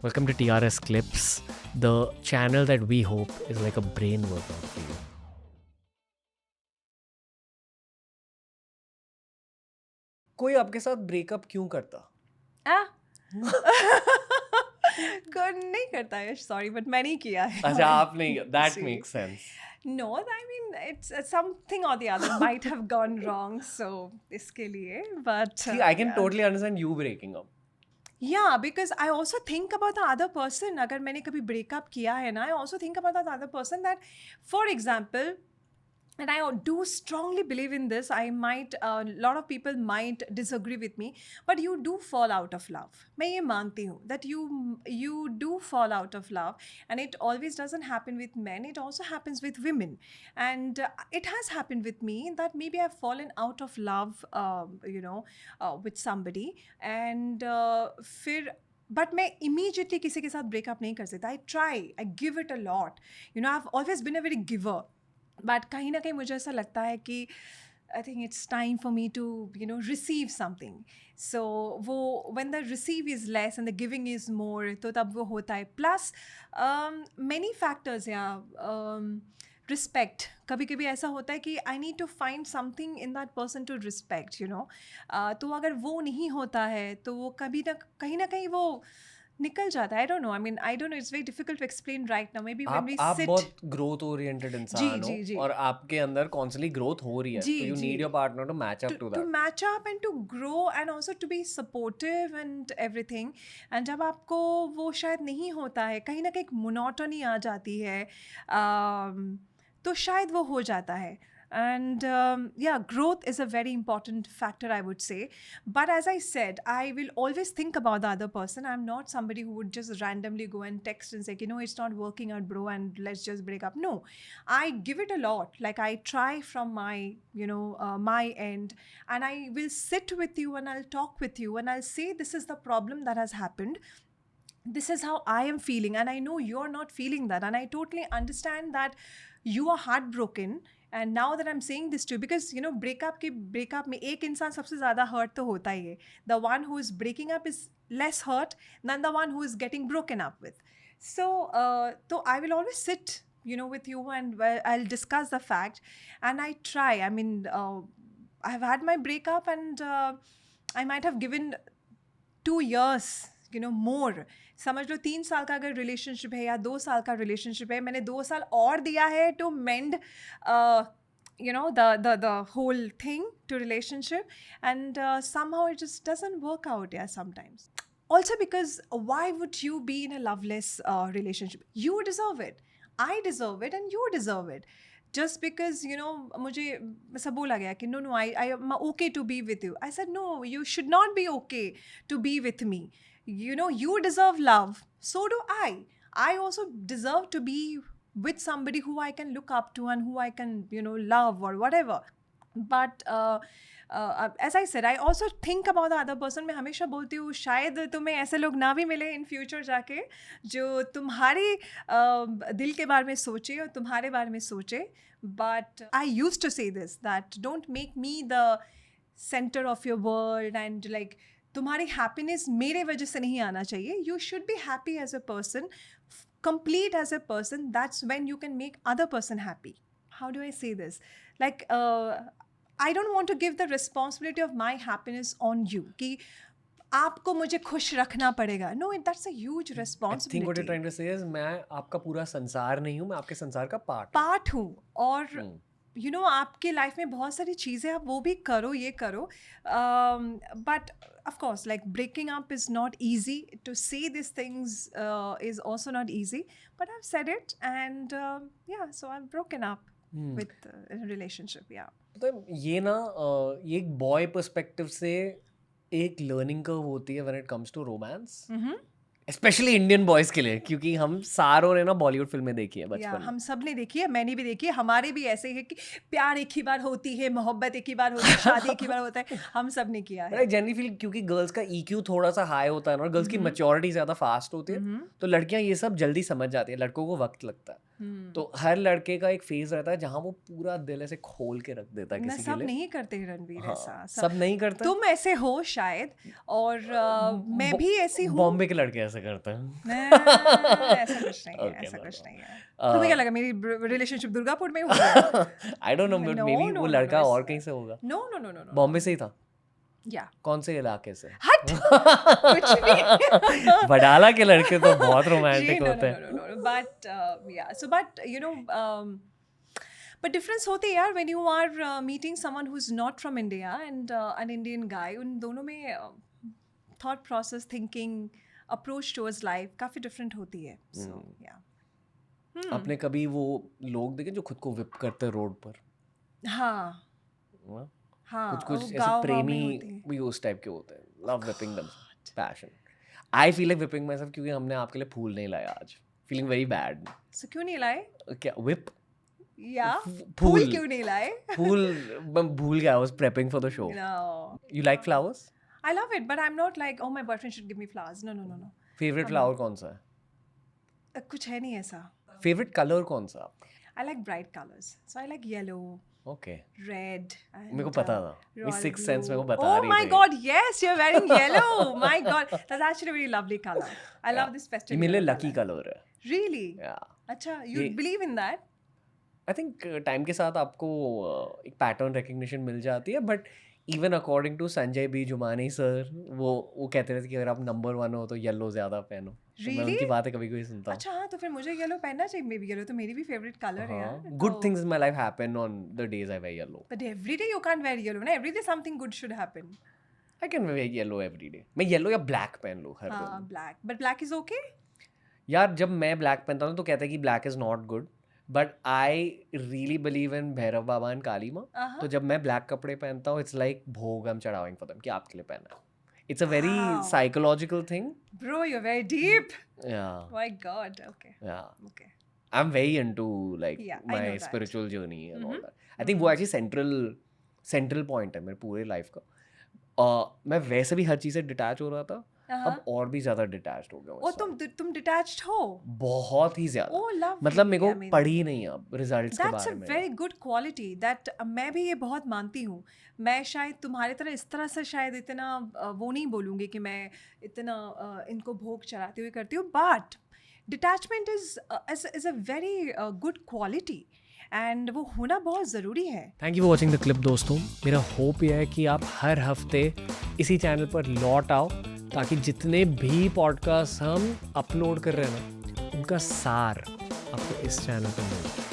Welcome to TRS Clips, the channel that we hope is like a brain workout for you. कोई आपके साथ breakup क्यों करता? कौन नहीं करता है, सॉरी, बट मैंने ही किया है. अच्छा, आप नहीं, that ji. makes sense. No, I mean it's something or the other might have gone wrong, so इसके लिए, but See, I can yeah. totally understand you breaking up. Yeah, because I also think about the other person. अगर मैंने कभी breakup किया है ना, I also think about the other person that, for example, and I do strongly believe in this. I might, a lot of people might disagree with me, but you do fall out of love. मैं ये मानती हूँ that you do fall out of love, and it always doesn't happen with men. It also happens with women, and it has happened with me that maybe I've fallen out of love, with somebody, and फिर but मैं immediately किसी के साथ breakup नहीं कर सकता. I give it a lot. I have always been a very giver. But कहीं ना कहीं मुझे ऐसा लगता है कि I think it's time for me to receive something. So वो when the receive is less and the giving is more, तो तब वो होता है. प्लस मैनी फैक्टर्स यहाँ. रिस्पेक्ट, कभी कभी ऐसा होता है कि I need to find something in that person to respect, तो अगर वो नहीं होता है तो वो कभी ना कहीं वो निकल जाता है. I don't know, I don't know, it's very difficult to explain right now. Maybe when we आप सिट. बहुत ग्रोथ ओरिएंटेड इंसान जी, जी. हो और आपके अंदर कॉन्स्टेंटली ग्रोथ हो रही है, जी, तो यू जी. Need your partner to match up to To that. match up and to grow and also to be supportive and everything. And जब आपको वो शायद नहीं होता है, कहीं ना कहीं एक मोनोटनी आ जाती है, तो शायद वो हो जाता है. And yeah, growth is a very important factor, I would say. But as I said, I will always think about the other person. I'm not somebody who would just randomly go and text and say, it's not working out, bro, and let's just break up. No, I give it a lot. Like I try from my, my end, and I will sit with you and I'll talk with you and I'll say, this is the problem that has happened. This is how I am feeling, and I know you're not feeling that, and I totally understand that you are heartbroken. And now that I'm saying this to you, because breakup में एक इंसान सबसे ज़्यादा hurt तो होता ही है. The one who is breaking up is less hurt than the one who is getting broken up with. So I will always sit, with you, and I'll discuss the fact, and I try. I've had my breakup, and I might have given 2 years, more. समझ लो 3 साल का अगर relationship है या 2 साल का relationship है, मैंने 2 साल और दिया है to mend the whole thing to relationship, and somehow it just doesn't work out, sometimes. Also, because why would you be in a loveless relationship? You deserve it, I deserve it, and you deserve it. Just because, मुझे ऐसा बोला गया कि no, I'm okay to be with you. I said, no, you should not be okay to be with me. You deserve love. So do I. I also deserve to be with somebody who I can look up to and who I can, love or whatever. But as I said, I also think about the other person. मैं हमेशा बोलती हूँ, शायद तुम्हें ऐसे लोग ना भी मिले in future जाके, जो तुम्हारे दिल के बारे में सोचे और तुम्हारे बारे में सोचे. But I used to say this, that don't make me the center of your world, and like तुम्हारी हैप्पीनेस मेरे वजह से नहीं आना चाहिए. You should be happy as a person, complete as a person. That's when you can make other person happy. How do I say this? Like I don't want to give the responsibility of my happiness on you कि आपको मुझे खुश रखना पड़ेगा. No, that's a huge I think what you're responsibility. trying to say is मैं आपका पूरा संसार नहीं हूँ, मैं आपके संसार का पार्ट हूँ. पार्ट हूँ, और आपके लाइफ में बहुत सारी चीज़ें, आप वो भी करो, ये करो. But of course, like breaking up is not easy. To say these things is also not easy. But I've said it, and so I've broken up with a relationship. Yeah. तो ये ना ये एक बॉय पर्सपेक्टिव से एक learning curve होती है when it comes to romance, especially Indian boys के लिए, क्योंकि हम सारों ने ना बॉलीवुड फिल्में देखी है बचपन में. हम सब ने देखी है, मैंने भी देखी है. हमारे भी ऐसे है कि प्यार एक ही बार होती है, मोहब्बत एक ही बार होती है, शादी एक ही बार होता है. हम सब ने किया है. आई जनरली फील क्योंकि गर्ल्स का EQ थोड़ा सा हाई होता है ना, और गर्ल्स की मैच्योरिटी ज़्यादा फास्ट होती है, तो लड़कियां ये सब जल्दी समझ जाती है, लड़कों को वक्त लगता है. तो हर लड़के का एक फेज रहता है जहाँ वो पूरा दिल ऐसे खोल के रख देता है ना किसी के सब लिए। नहीं करते रणवीर हाँ, ऐसा सब नहीं करते। तुम ऐसे हो शायद, और मैं भी ऐसी हूँ। बॉम्बे के लड़के ऐसे करते हैं। ऐसा कुछ नहीं है, Okay, ऐसा no, कुछ no. नहीं है। तुम्हें क्या लगा मेरी रिलेशनशिप दुर्गापुर में हुई है? I don't no, but No, may be no, वो no, लड़का no, और it's- कहीं से होगा। No no no no no, Bombay से ही था? या कौन से इलाके से? हट कुछ भी। बडाला के लड़के तो बहुत जी, रोमांटिक no, होते no, हैं। no, no, no. But yeah, so but you know, but difference होती है यार when you are meeting someone who's not from India and an Indian guy, उन दोनों में thought process, thinking, approach towards life काफी different होती है. So yeah. आपने कभी वो लोग देखे जो खुद को विप करते हैं रोड पर? हाँ हाँ? हाँ, कुछ वो कुछ ऐसे गाँव में प्रेमी होती है. भी उस टाइप के होते हैं, love whipping them, passion. I feel like whipping myself क्योंकि हमने आपके लिए फूल नहीं लाया आज, फीलिंग वेरी बैड। So क्यों नहीं लाए? क्या विप? या फूल। फूल क्यों नहीं लाए? फूल मैं भूल गया, I was prepping for the show. No. You like flowers? I love it, but I'm not like, oh, my boyfriend should give me flowers. No, no, no, no. Favourite flower कौन सा है? कुछ है नहीं ऐसा. फेवरेट कलर कौन सा आपका? I like bright colors. So I like yellow, okay, red. And, मेरे को पता था, मेरी royal सिक्स सेंस मेरे को blue. बता Oh रही my थी। God, yes, you're wearing yellow. My God, that's actually a very lovely color. I love this ये festive. मेरे लिए yellow लकी color. कलर है। Really? या अच्छा, you ये- believe in that? I think time के साथ आपको एक पैटर्न रिकग्निशन मिल जाती है, but even according to Sanjay B Jumani sir, वो कहते रहते कि अगर आप नंबर 1 हो तो येलो ज़्यादा पहनो। तो मैं Really? उनकी बातें कभी कभी सुनता हूँ। अच्छा हाँ, तो फिर मुझे येलो पहनना चाहिए। मे बी येलो तो मेरी भी फेवरेट कलर है यार. गुड तो- things in my life happen on the days I wear yellow. But every day you can't wear yellow. ना, every day something good should happen. I can wear yellow every day. मैं yellow या black पहन लूँ हर हाँ, दिन। black. But black is okay? यार जब मैं ब्लैक पहनता हूँ तो कहते हैं कि black is not good, but I really believe in Bhairav Baba and Kali Maa. Uh-huh. तो जब मैं ब्लैक कपड़े पहनता हूँ, इट्स लाइक भोग आई एम चढ़ाविंग फॉर देम कि आपके लिए पहना है। It's a very Wow. Psychological thing. Bro, you're very deep. या My God. Okay. या Okay. I'm very into like Yeah, I know my that. spiritual journey and all that. I think वो actually central point है मेरे पूरे life का। मैं वैसे भी हर चीज़ से डिटैच हो रहा था, अब और भी ज़्यादा डिटैच्ड हो गया हूँ ओ, इस साल। तुम डिटैच्ड हो? बहुत ही ज़्यादा। Oh, lovely. मतलब मेरे I को mean, पढ़ी नहीं अब रिजल्ट्स के That's a बारे में। very good quality that मैं भी ये बहुत मानती हूँ. मैं शायद तुम्हारे तरह इस तरह से शायद इतना वो नहीं बोलूँगी कि मैं इतना इनको भोग चढ़ाती हुई करती हूँ, but detachment is a very good quality and वो होना बहुत ज़रूरी है. Thank you for watching the clip दोस्तों। मेरा होप यह है कि आप हर हफ्ते इसी चैनल पर लौट आओ ताकि जितने भी पॉडकास्ट हम अपलोड कर रहे हैं ना, उनका सार आपको इस चैनल पर मिले।